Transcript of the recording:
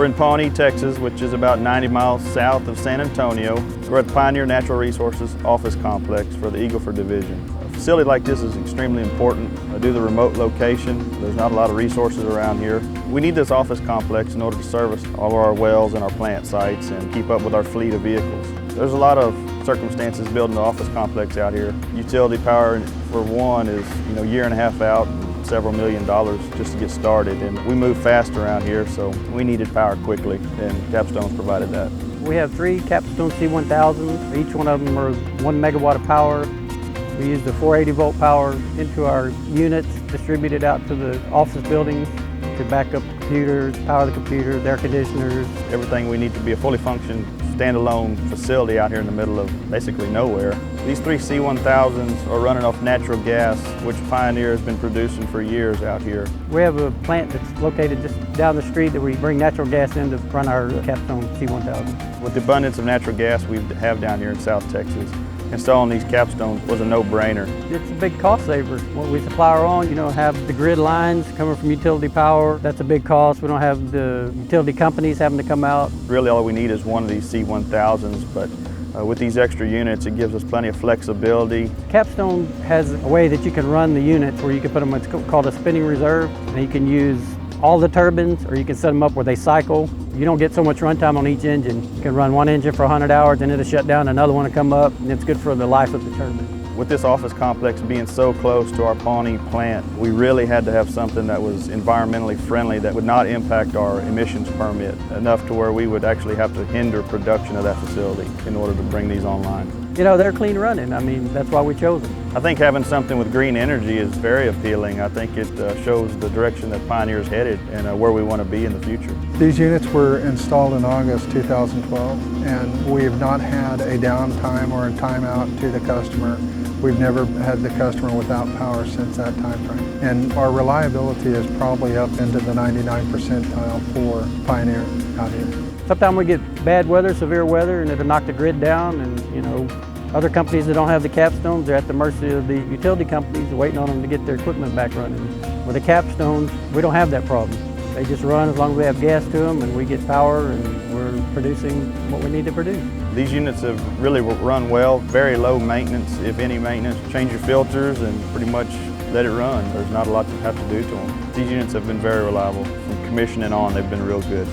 We're in Pawnee, Texas, which is about 90 miles south of San Antonio. We're at the Pioneer Natural Resources Office Complex for the Eagle Ford Division. A facility like this is extremely important due to the remote location. There's not a lot of resources around here. We need this office complex in order to service all of our wells and our plant sites and keep up with our fleet of vehicles. There's a lot of circumstances building the office complex out here. Utility power, for one, is a year and a half out. Several $1 million just to get started, and we move fast around here, so we needed power quickly, and Capstone's provided that. We have 3 Capstone C1000s. Each one of them are 1 megawatt of power. We use the 480 volt power into our units, distributed out to the office buildings to back up computers, power the computers, air conditioners. Everything we need to be a fully functioning standalone facility out here in the middle of basically nowhere. These 3 C1000s are running off natural gas, which Pioneer has been producing for years out here. We have a plant that's located just down the street that we bring natural gas in to run our Capstone C1000. With the abundance of natural gas we have down here in South Texas, installing these Capstones was a no-brainer. It's a big cost saver. When we supply our own, have the grid lines coming from utility power. That's a big cost. We don't have the utility companies having to come out. Really all we need is one of these C1000s, but with these extra units, it gives us plenty of flexibility. Capstone has a way that you can run the units where you can put them, what's called a spinning reserve, and you can use all the turbines, or you can set them up where they cycle. You don't get so much runtime on each engine. You can run one engine for 100 hours and it'll shut down, another one will come up, and it's good for the life of the turbine. With this office complex being so close to our Pawnee plant, we really had to have something that was environmentally friendly that would not impact our emissions permit enough to where we would actually have to hinder production of that facility in order to bring these online. They're clean running. That's why we chose them. I think having something with green energy is very appealing. I think it shows the direction that Pioneer is headed and where we want to be in the future. These units were installed in August 2012, and we have not had a downtime or a timeout to the customer. We've never had the customer without power since that time frame. And our reliability is probably up into the 99th percentile for Pioneer out here. Sometimes we get bad weather, severe weather, and it'll knock the grid down, and other companies that don't have the Capstones, they're at the mercy of the utility companies waiting on them to get their equipment back running. With the Capstones, we don't have that problem. They just run as long as we have gas to them and we get power and we're producing what we need to produce. These units have really run well, very low maintenance, if any maintenance. Change your filters and pretty much let it run. There's not a lot to have to do to them. These units have been very reliable. From commissioning on, they've been real good.